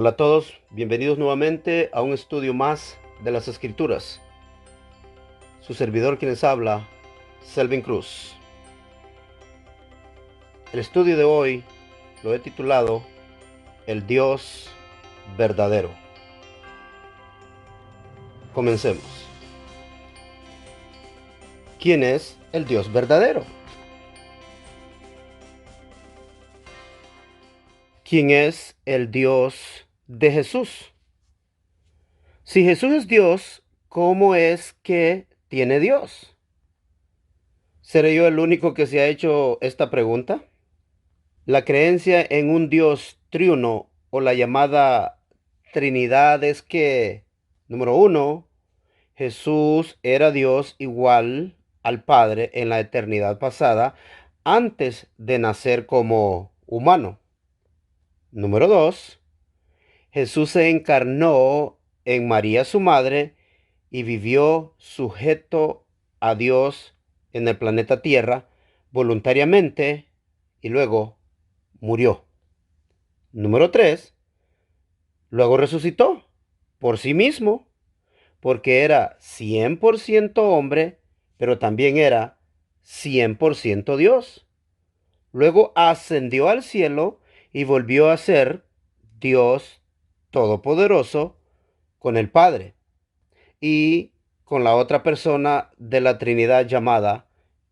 Hola a todos, bienvenidos nuevamente a un estudio más de las Escrituras. Su servidor quien les habla, Selvin Cruz. El estudio de hoy lo he titulado El Dios Verdadero. Comencemos. ¿Quién es el Dios verdadero? ¿Quién es el Dios de Jesús? Si Jesús es Dios, ¿cómo es que tiene Dios? ¿Seré yo el único que se ha hecho esta pregunta? La creencia en un Dios triuno o la llamada Trinidad es que, número uno, Jesús era Dios igual al Padre en la eternidad pasada antes de nacer como humano. Número dos, Jesús se encarnó en María su madre y vivió sujeto a Dios en el planeta Tierra voluntariamente y luego murió. Número 3, luego resucitó por sí mismo, porque era 100% hombre, pero también era 100% Dios. Luego ascendió al cielo y volvió a ser Dios Todopoderoso con el Padre y con la otra persona de la Trinidad llamada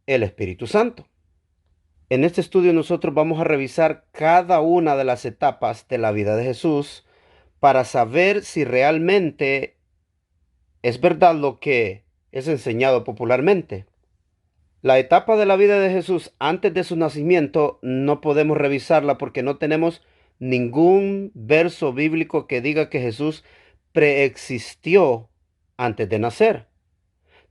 el Espíritu Santo. En este estudio nosotros vamos a revisar cada una de las etapas de la vida de Jesús para saber si realmente es verdad lo que es enseñado popularmente. La etapa de la vida de Jesús antes de su nacimiento no podemos revisarla porque no tenemos ningún verso bíblico que diga que Jesús preexistió antes de nacer.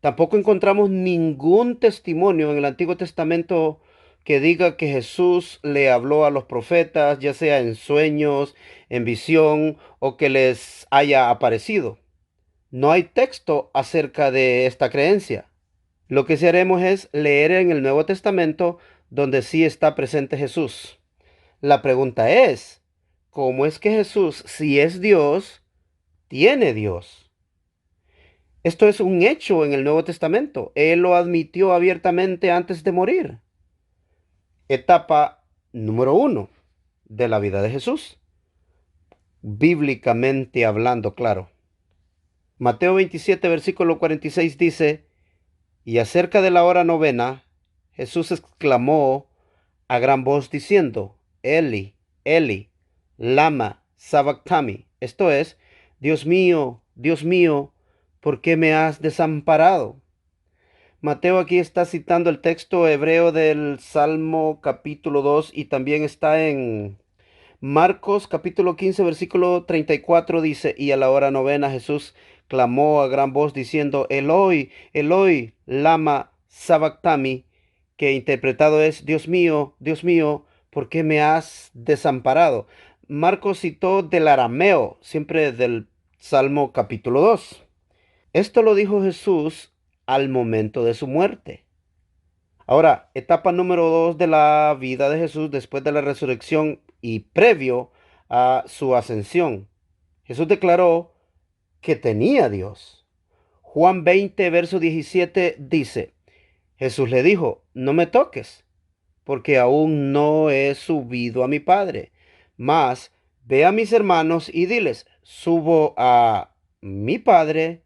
Tampoco encontramos ningún testimonio en el Antiguo Testamento que diga que Jesús le habló a los profetas, ya sea en sueños, en visión o que les haya aparecido. No hay texto acerca de esta creencia. Lo que sí haremos es leer en el Nuevo Testamento donde sí está presente Jesús. La pregunta es, ¿cómo es que Jesús, si es Dios, tiene Dios? Esto es un hecho en el Nuevo Testamento. Él lo admitió abiertamente antes de morir. Etapa número 1 de la vida de Jesús. Bíblicamente hablando, claro. Mateo 27, versículo 46 dice, y acerca de la hora novena, Jesús exclamó a gran voz diciendo, Eli, Eli, lama sabactami. Esto es, Dios mío, ¿por qué me has desamparado? Mateo aquí está citando el texto hebreo del Salmo capítulo 2 y también está en Marcos capítulo 15 versículo 34 dice, y a la hora novena Jesús clamó a gran voz diciendo, Eloi, Eloi, lama sabactami, que interpretado es, Dios mío, ¿por qué me has desamparado? Marcos citó del arameo, siempre del Salmo capítulo 2. Esto lo dijo Jesús al momento de su muerte. Ahora, etapa número 2 de la vida de Jesús después de la resurrección y previo a su ascensión. Jesús declaró que tenía Dios. Juan 20, verso 17 dice, Jesús le dijo, no me toques, porque aún no he subido a mi Padre. Mas ve a mis hermanos y diles, subo a mi Padre,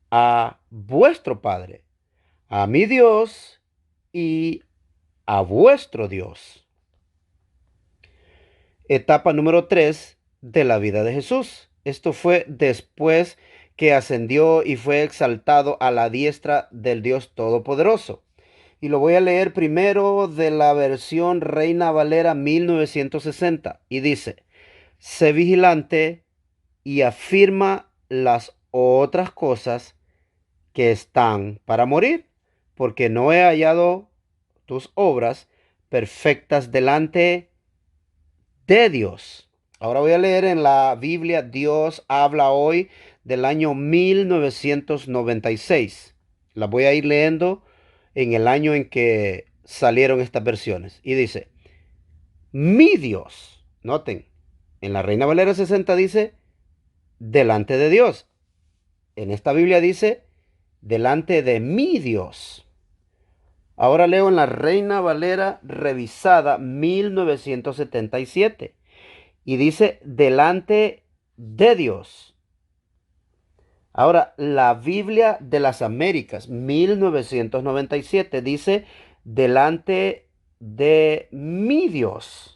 a vuestro Padre, a mi Dios y a vuestro Dios. Etapa número 3 de la vida de Jesús. Esto fue después que ascendió y fue exaltado a la diestra del Dios Todopoderoso. Y lo voy a leer primero de la versión Reina Valera 1960. Y dice, sé vigilante y afirma las otras cosas que están para morir, porque no he hallado tus obras perfectas delante de Dios. Ahora voy a leer en la Biblia Dios habla hoy del año 1996. La voy a ir leyendo en el año en que salieron estas versiones. Y dice, mi Dios, noten, En la Reina Valera 60 dice, delante de Dios. En esta Biblia dice, delante de mi Dios. Ahora leo en la Reina Valera revisada 1977 y dice, delante de Dios. Ahora, la Biblia de las Américas 1997 dice, delante de mi Dios.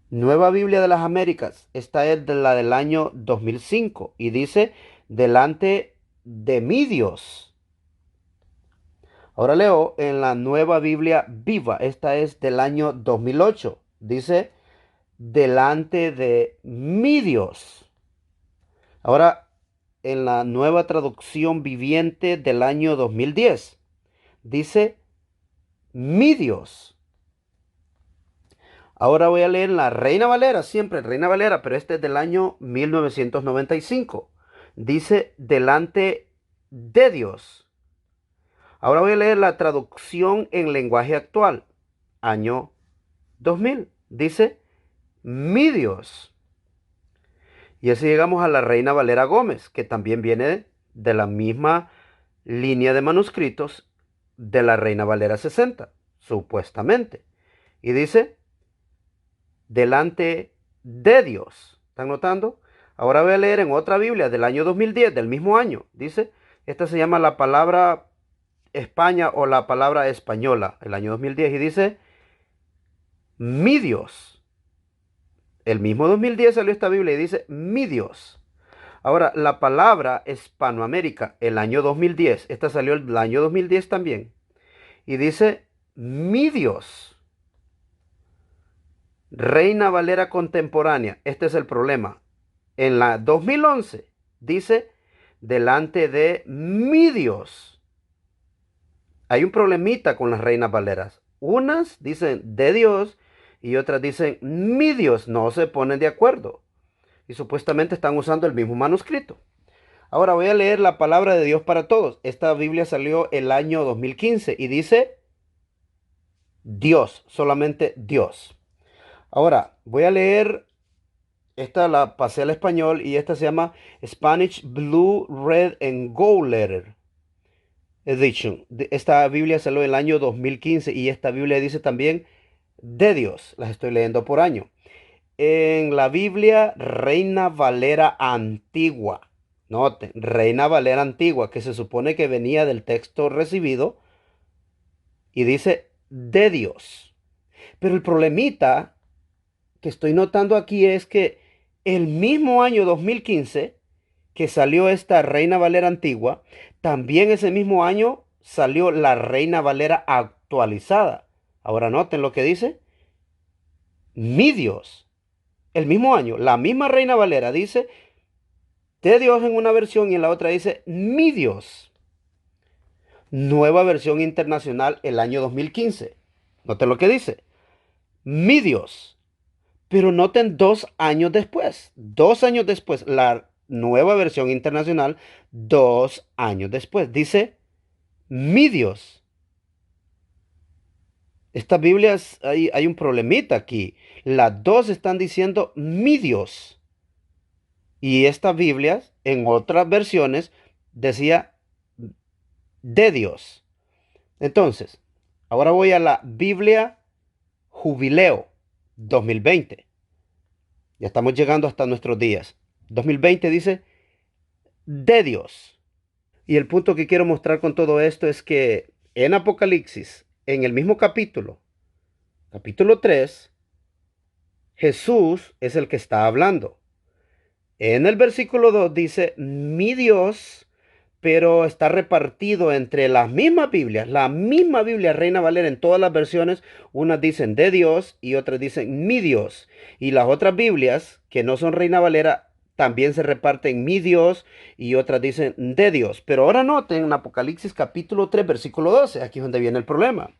Nueva Biblia de las Américas, esta es de la del año 2005 y dice, delante de mi Dios. Ahora leo en la Nueva Biblia Viva, esta es del año 2008, dice, delante de mi Dios. Ahora en la Nueva Traducción Viviente del año 2010, dice, mi Dios. Ahora voy a leer la Reina Valera, siempre Reina Valera, pero este es del año 1995. Dice, delante de Dios. Ahora voy a leer la traducción en lenguaje actual, año 2000. Dice, mi Dios. Y así llegamos a la Reina Valera Gómez, que también viene de la misma línea de manuscritos de la Reina Valera 60, supuestamente. Y dice, delante de Dios. ¿Están notando? Ahora voy a leer en otra Biblia del año 2010, del mismo año. Dice, esta se llama la palabra España o la palabra española, el año 2010. Y dice, mi Dios. El mismo 2010 salió esta Biblia y dice, mi Dios. Ahora, la palabra Hispanoamérica, el año 2010. Esta salió el año 2010 también. Y dice, mi Dios. Reina Valera contemporánea, este es el problema. En la 2011 dice, delante de mi Dios. Hay un problemita con las Reinas Valeras. Unas dicen de Dios y otras dicen mi Dios. No se ponen de acuerdo. Y supuestamente están usando el mismo manuscrito. Ahora voy a leer la palabra de Dios para todos. Esta Biblia salió el año 2015 y dice Dios, solamente Dios. Ahora, voy a leer, esta la pasé al español y esta se llama Spanish Blue, Red and Gold Letter Edition. Esta Biblia salió en el año 2015 y esta Biblia dice también de Dios. Las estoy leyendo por año. En la Biblia Reina Valera Antigua. Noten, Reina Valera Antigua, que se supone que venía del texto recibido y dice de Dios. Pero el problemita que estoy notando aquí es que el mismo año 2015 que salió esta Reina Valera antigua, también ese mismo año salió la Reina Valera actualizada. Ahora noten lo que dice. Mi Dios. El mismo año, la misma Reina Valera dice de Dios en una versión y en la otra dice mi Dios. Nueva versión internacional el año 2015. Noten lo que dice. Mi Dios. Pero noten 2 años después. 2 años después, la nueva versión internacional, 2 años después. Dice, mi Dios. Estas Biblias, hay un problemita aquí. Las dos están diciendo, mi Dios. Y estas Biblias, en otras versiones, decía, de Dios. Entonces, ahora voy a la Biblia Jubileo 2020. Ya estamos llegando hasta nuestros días. 2020 dice, de Dios. Y el punto que quiero mostrar con todo esto es que en Apocalipsis, en el mismo capítulo, capítulo 3, Jesús es el que está hablando. En el versículo 2 dice, mi Dios, pero está repartido entre las mismas Biblias, la misma Biblia Reina Valera en todas las versiones. Unas dicen de Dios y otras dicen mi Dios. Y las otras Biblias, que no son Reina Valera, también se reparten mi Dios y otras dicen de Dios. Pero ahora noten en Apocalipsis capítulo 3, versículo 12. Aquí es donde viene el problema.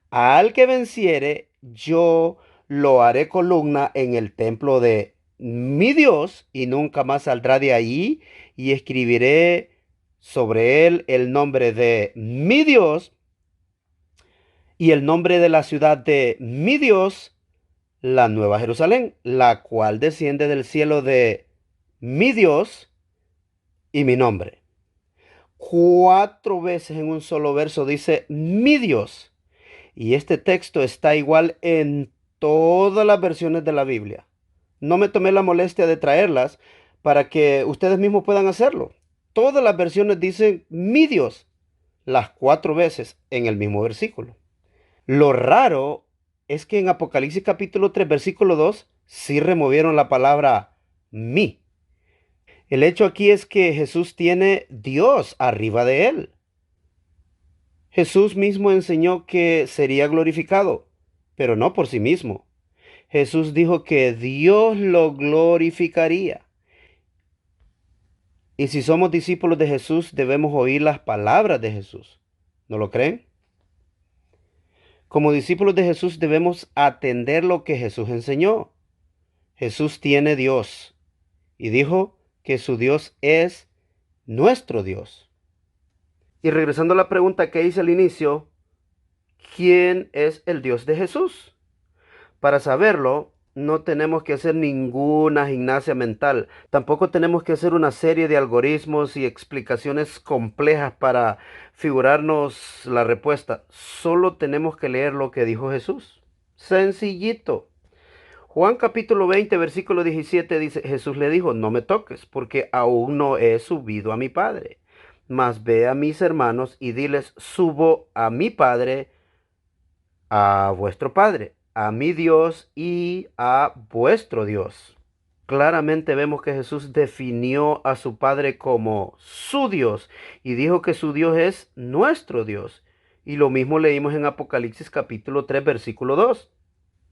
Al que venciere, yo lo haré columna en el templo de mi Dios y nunca más saldrá de allí, y escribiré sobre él el nombre de mi Dios y el nombre de la ciudad de mi Dios, la nueva Jerusalén, la cual desciende del cielo de mi Dios y mi nombre. 4 veces en un solo verso dice mi Dios. Y este texto está igual en todas las versiones de la Biblia. No me tomé la molestia de traerlas para que ustedes mismos puedan hacerlo. Todas las versiones dicen mi Dios las 4 veces en el mismo versículo. Lo raro es que en Apocalipsis capítulo 3 versículo 2 sí removieron la palabra mi. El hecho aquí es que Jesús tiene Dios arriba de él. Jesús mismo enseñó que sería glorificado, pero no por sí mismo. Jesús dijo que Dios lo glorificaría. Y si somos discípulos de Jesús, debemos oír las palabras de Jesús. ¿No lo creen? Como discípulos de Jesús debemos atender lo que Jesús enseñó. Jesús tiene Dios y dijo que su Dios es nuestro Dios. Y regresando a la pregunta que hice al inicio, ¿quién es el Dios de Jesús? Para saberlo, no tenemos que hacer ninguna gimnasia mental. Tampoco tenemos que hacer una serie de algoritmos y explicaciones complejas para figurarnos la respuesta. Solo tenemos que leer lo que dijo Jesús. Sencillito. Juan capítulo 20, versículo 17 dice, Jesús le dijo, no me toques, porque aún no he subido a mi Padre. Mas ve a mis hermanos y diles, subo a mi Padre, a vuestro Padre, a mi Dios y a vuestro Dios. Claramente vemos que Jesús definió a su Padre como su Dios y dijo que su Dios es nuestro Dios. Y lo mismo leímos en Apocalipsis capítulo 3 versículo 2.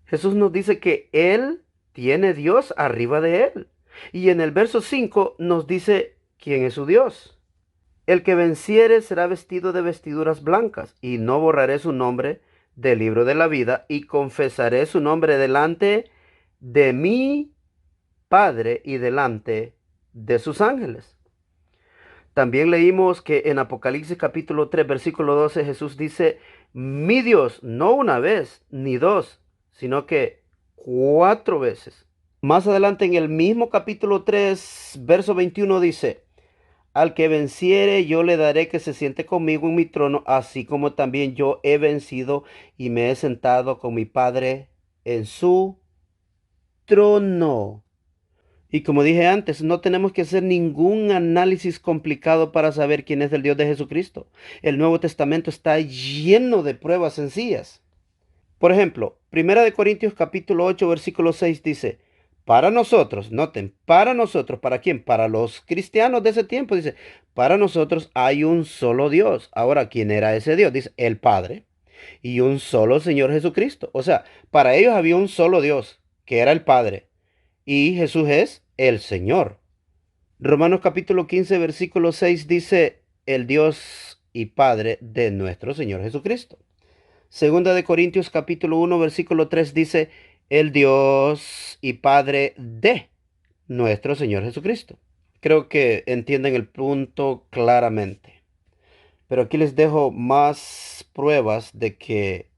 Jesús nos dice que Él tiene Dios arriba de Él. Y en el verso 5 nos dice quién es su Dios. El que venciere será vestido de vestiduras blancas, y no borraré su nombre del libro de la vida, y confesaré su nombre delante de mi Padre y delante de sus ángeles. También leímos que en Apocalipsis capítulo 3 versículo 12 Jesús dice, mi Dios, no una vez ni dos, sino que 4 veces. Más adelante en el mismo capítulo 3 verso 21 dice, al que venciere yo le daré que se siente conmigo en mi trono, así como también yo he vencido y me he sentado con mi Padre en su trono. Y como dije antes, no tenemos que hacer ningún análisis complicado para saber quién es el Dios de Jesucristo. El Nuevo Testamento está lleno de pruebas sencillas. Por ejemplo, Primera de Corintios capítulo 8 versículo 6 dice, para nosotros, noten, para nosotros, ¿para quién? Para los cristianos de ese tiempo, dice, para nosotros hay un solo Dios. Ahora, ¿quién era ese Dios? Dice, el Padre y un solo Señor Jesucristo. O sea, para ellos había un solo Dios, que era el Padre, y Jesús es el Señor. Romanos capítulo 15 versículo 6 dice, el Dios y Padre de nuestro Señor Jesucristo. Segunda de Corintios capítulo 1 versículo 3 dice, el Dios y Padre de nuestro Señor Jesucristo. Creo que entienden el punto claramente. Pero aquí les dejo más pruebas de que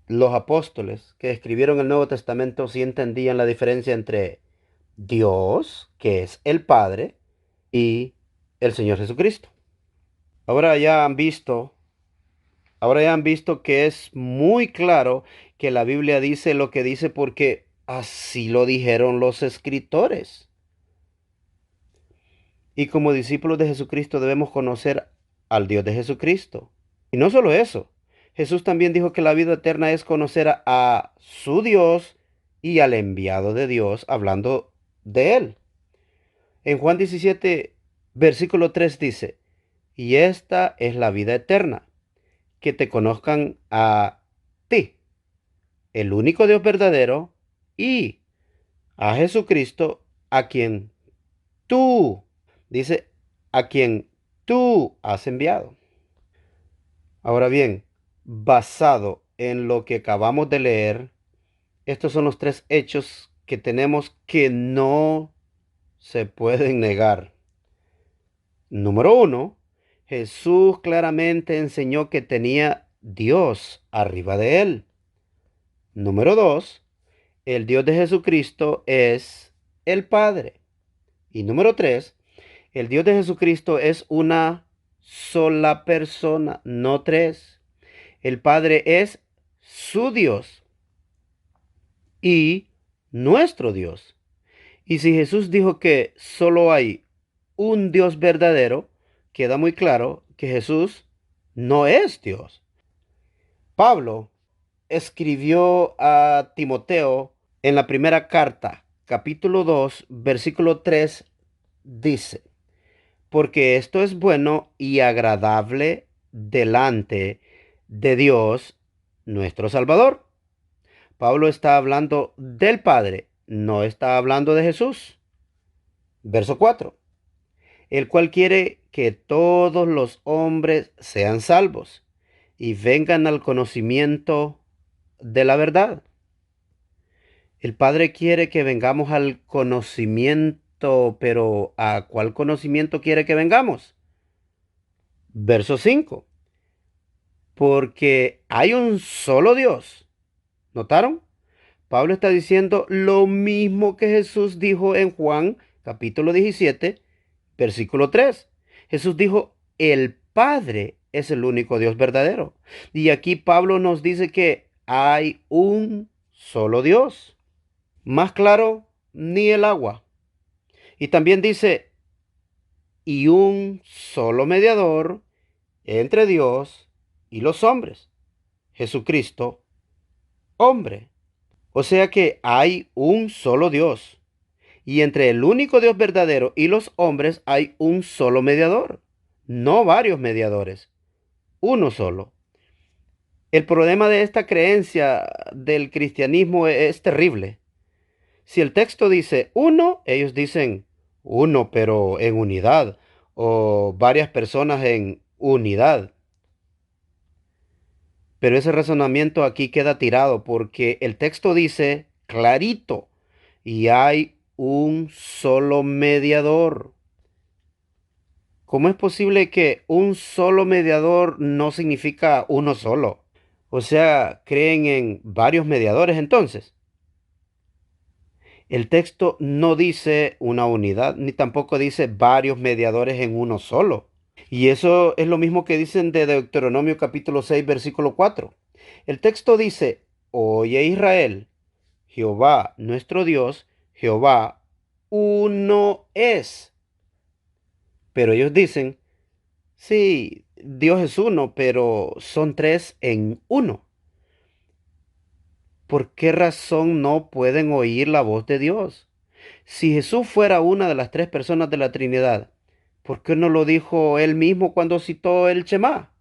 los apóstoles que escribieron el Nuevo Testamento sí entendían la diferencia entre Dios, que es el Padre, y el Señor Jesucristo. Ahora ya han visto Ahora ya han visto que es muy claro que la Biblia dice lo que dice porque así lo dijeron los escritores. Y como discípulos de Jesucristo debemos conocer al Dios de Jesucristo. Y no solo eso, Jesús también dijo que la vida eterna es conocer a su Dios y al enviado de Dios, hablando de él. En Juan 17, versículo 3 dice, y esta es la vida eterna, que te conozcan a ti, el único Dios verdadero, y a Jesucristo, a quien tú, dice, a quien tú has enviado. Ahora bien, basado en lo que acabamos de leer, estos son los 3 hechos que tenemos que no se pueden negar. Número 1, Jesús claramente enseñó que tenía Dios arriba de él. Número 2, el Dios de Jesucristo es el Padre. Y número 3, el Dios de Jesucristo es una sola persona, no tres. El Padre es su Dios y nuestro Dios. Y si Jesús dijo que solo hay un Dios verdadero, queda muy claro que Jesús no es Dios. Pablo escribió a Timoteo en la primera carta, capítulo 2, versículo 3, dice, porque esto es bueno y agradable delante de Dios nuestro Salvador. Pablo está hablando del Padre, no está hablando de Jesús. Verso 4, el cual quiere que todos los hombres sean salvos y vengan al conocimiento de la verdad. El Padre quiere que vengamos al conocimiento, pero ¿a cuál conocimiento quiere que vengamos? Verso 5, porque hay un solo Dios. ¿Notaron? Pablo está diciendo lo mismo que Jesús dijo en Juan capítulo 17, versículo 3. Jesús dijo, el Padre es el único Dios verdadero. Y aquí Pablo nos dice que hay un solo Dios. Más claro, ni el agua. Y también dice, y un solo mediador entre Dios y los hombres, Jesucristo, hombre. O sea que hay un solo Dios. Y entre el único Dios verdadero y los hombres hay un solo mediador, no varios mediadores, uno solo. El problema de esta creencia del cristianismo es terrible. Si el texto dice uno, ellos dicen uno, pero en unidad, o varias personas en unidad. Pero ese razonamiento aquí queda tirado porque el texto dice clarito y hay un solo mediador. ¿Cómo es posible que un solo mediador no significa uno solo? O sea, ¿creen en varios mediadores entonces? El texto no dice una unidad, ni tampoco dice varios mediadores en uno solo. Y eso es lo mismo que dicen de Deuteronomio capítulo 6, versículo 4. El texto dice, oye Israel, Jehová nuestro Dios, Jehová uno es. Pero ellos dicen, sí, Dios es uno, pero son tres en uno. ¿Por qué razón no pueden oír la voz de Dios? Si Jesús fuera una de las tres personas de la Trinidad, ¿por qué no lo dijo él mismo cuando citó el Shema?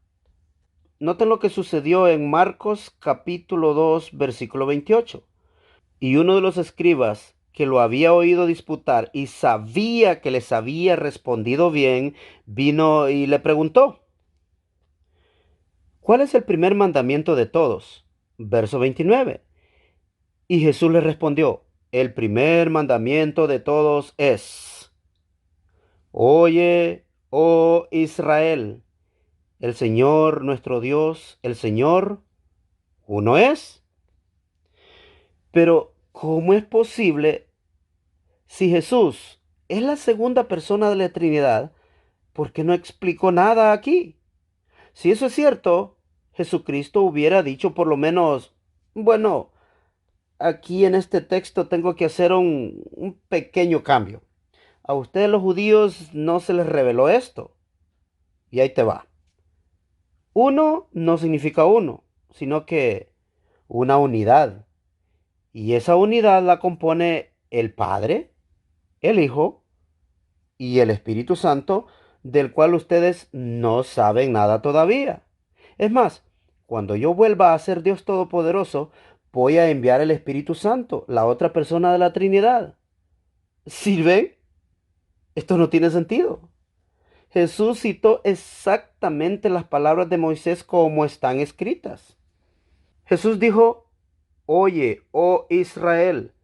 Noten lo que sucedió en Marcos capítulo 2, versículo 28. Y uno de los escribas que lo había oído disputar y sabía que les había respondido bien, vino y le preguntó, ¿cuál es el primer mandamiento de todos? Verso 29. Y Jesús le respondió, el primer mandamiento de todos es, oye, oh Israel, el Señor nuestro Dios, el Señor, uno es. Pero, ¿cómo es posible si Jesús es la segunda persona de la Trinidad? ¿Por qué no explicó nada aquí? Si eso es cierto, Jesucristo hubiera dicho por lo menos, bueno, aquí en este texto tengo que hacer un pequeño cambio. A ustedes los judíos no se les reveló esto. Y ahí te va. Uno no significa uno, sino que una unidad. Y esa unidad la compone el Padre, el Hijo y el Espíritu Santo, del cual ustedes no saben nada todavía. Es más, cuando yo vuelva a ser Dios Todopoderoso, voy a enviar el Espíritu Santo, la otra persona de la Trinidad. ¿Sirve? Esto no tiene sentido. Jesús citó exactamente las palabras de Moisés como están escritas. Jesús dijo, oye, oh Israel,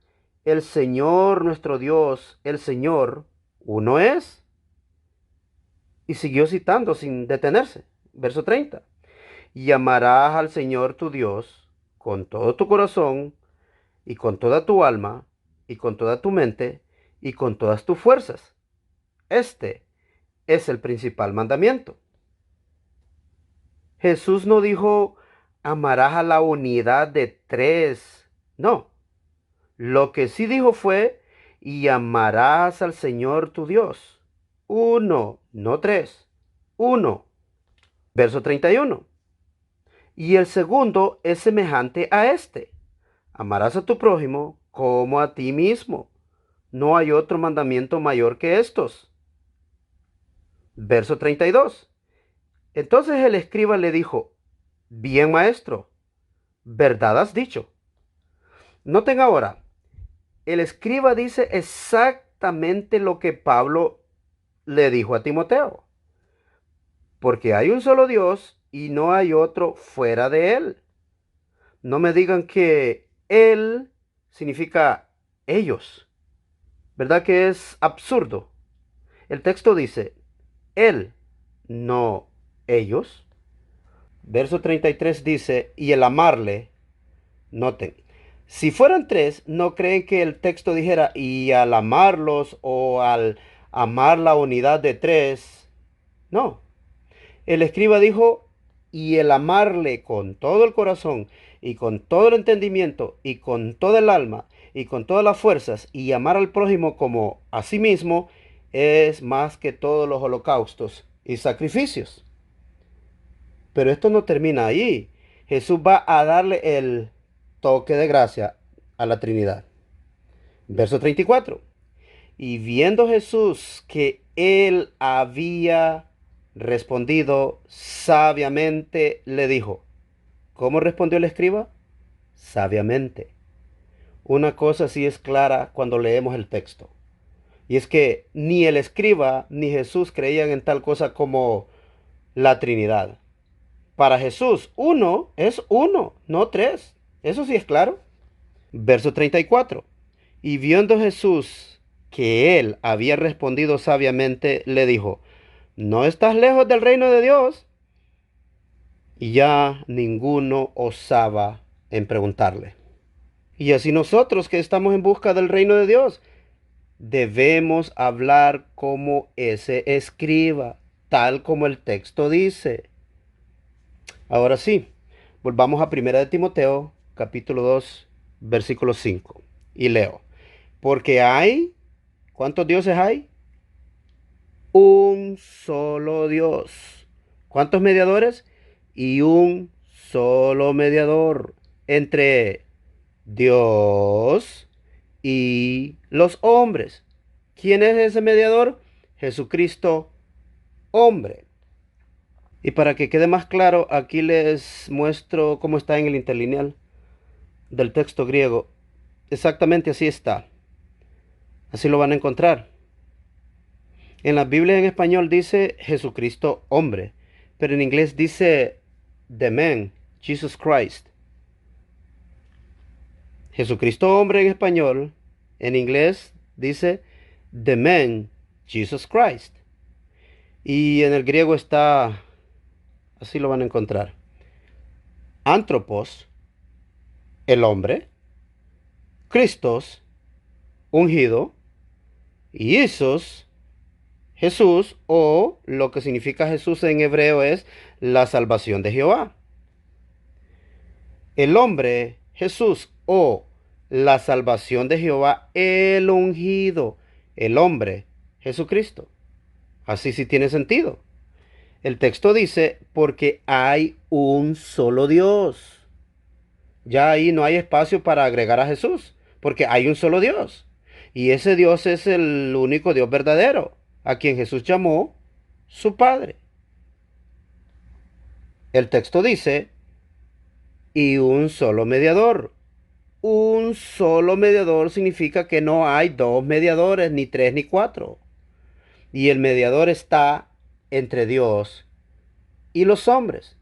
el Señor nuestro Dios, el Señor, uno es. Y siguió citando sin detenerse. Verso 30. Y amarás al Señor tu Dios con todo tu corazón y con toda tu alma, y con toda tu mente, y con todas tus fuerzas. Este es el principal mandamiento. Jesús no dijo, amarás a la unidad de tres. No. Lo que sí dijo fue, y amarás al Señor tu Dios. Uno, no tres. Uno. Verso 31. Y el segundo es semejante a este. Amarás a tu prójimo como a ti mismo. No hay otro mandamiento mayor que estos. Verso 32. Entonces el escriba le dijo, bien maestro, verdad has dicho. Noten ahora, el escriba dice exactamente lo que Pablo le dijo a Timoteo. Porque hay un solo Dios y no hay otro fuera de él. No me digan que él significa ellos. ¿Verdad que es absurdo? El texto dice, él, no ellos. Verso 33 dice, y el amarle, noten, si fueran tres, no creen que el texto dijera, y al amarlos o al amar la unidad de tres. No, el escriba dijo, y el amarle con todo el corazón, y con todo el entendimiento, y con toda el alma, y con todas las fuerzas, y amar al prójimo como a sí mismo, es más que todos los holocaustos y sacrificios. Pero esto no termina ahí. Jesús va a darle el toque de gracia a la Trinidad. Verso 34. Y viendo Jesús que él había respondido sabiamente, le dijo, ¿cómo respondió el escriba? Sabiamente. Una cosa sí es clara cuando leemos el texto. Y es que ni el escriba ni Jesús creían en tal cosa como la Trinidad. Para Jesús, uno es uno, no tres. Eso sí es claro. Verso 34. Y viendo Jesús que él había respondido sabiamente, le dijo, no estás lejos del reino de Dios. Y ya ninguno osaba en preguntarle. Y así nosotros que estamos en busca del reino de Dios, debemos hablar como ese escriba, tal como el texto dice. Ahora sí, volvamos a Primera de Timoteo, capítulo 2, versículo 5. Y leo, porque hay, ¿cuántos dioses hay? Un solo Dios. ¿Cuántos mediadores? Y un solo mediador entre Dios y los hombres. ¿Quién es ese mediador? Jesucristo, hombre. Y para que quede más claro, aquí les muestro cómo está en el interlineal del texto griego. Exactamente así está. Así lo van a encontrar. En la Biblia en español dice Jesucristo hombre, pero en inglés dice the man, Jesus Christ. Jesucristo hombre en español, en inglés dice the man, Jesus Christ. Y en el griego está, así lo van a encontrar. Antropos, el hombre. Christos, ungido. Y Isos, Jesús, o lo que significa Jesús en hebreo es la salvación de Jehová. El hombre, Jesús, o la salvación de Jehová, el ungido. El hombre, Jesucristo. Así sí tiene sentido. El texto dice, porque hay un solo Dios. Ya ahí no hay espacio para agregar a Jesús, porque hay un solo Dios. Y ese Dios es el único Dios verdadero, a quien Jesús llamó su Padre. El texto dice, y un solo mediador. Un solo mediador significa que no hay dos mediadores, ni tres, ni cuatro. Y el mediador está entre Dios y los hombres.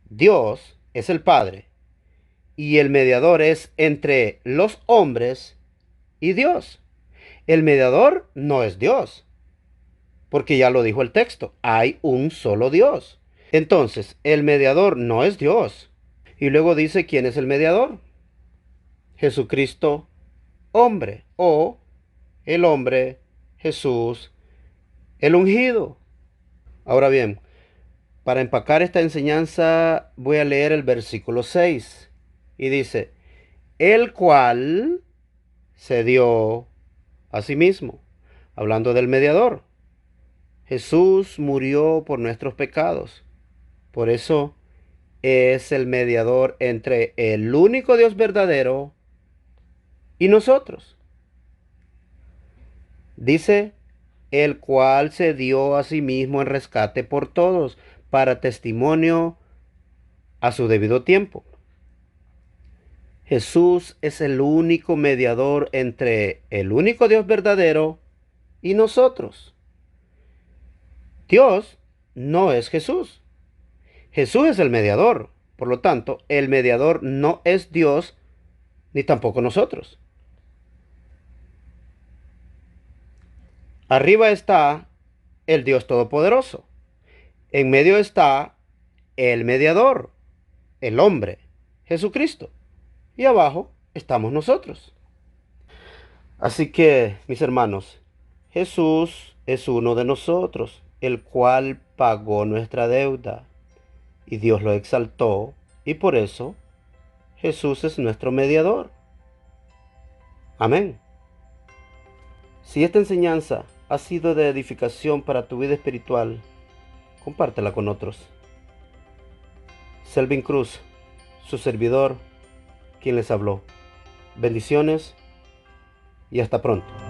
Dios es el Padre y el mediador es entre los hombres y Dios. El mediador no es Dios, porque ya lo dijo el texto, hay un solo Dios. Entonces, el mediador no es Dios. Y luego dice, ¿quién es el mediador? Jesucristo hombre, o el hombre Jesús el ungido. Ahora bien, para empacar esta enseñanza voy a leer el versículo 6 y dice, el cual se dio a sí mismo, hablando del mediador. Jesús murió por nuestros pecados. Por eso es el mediador entre el único Dios verdadero y nosotros. Dice, el cual se dio a sí mismo en rescate por todos, para testimonio a su debido tiempo. Jesús es el único mediador entre el único Dios verdadero y nosotros. Dios no es Jesús. Jesús es el mediador. Por lo tanto, el mediador no es Dios ni tampoco nosotros. Arriba está el Dios Todopoderoso. En medio está el mediador, el hombre, Jesucristo. Y abajo estamos nosotros. Así que, mis hermanos, Jesús es uno de nosotros, el cual pagó nuestra deuda. Y Dios lo exaltó, y por eso Jesús es nuestro mediador. Amén. Si esta enseñanza ha sido de edificación para tu vida espiritual, compártela con otros. Selvin Cruz, su servidor, quien les habló. Bendiciones y hasta pronto.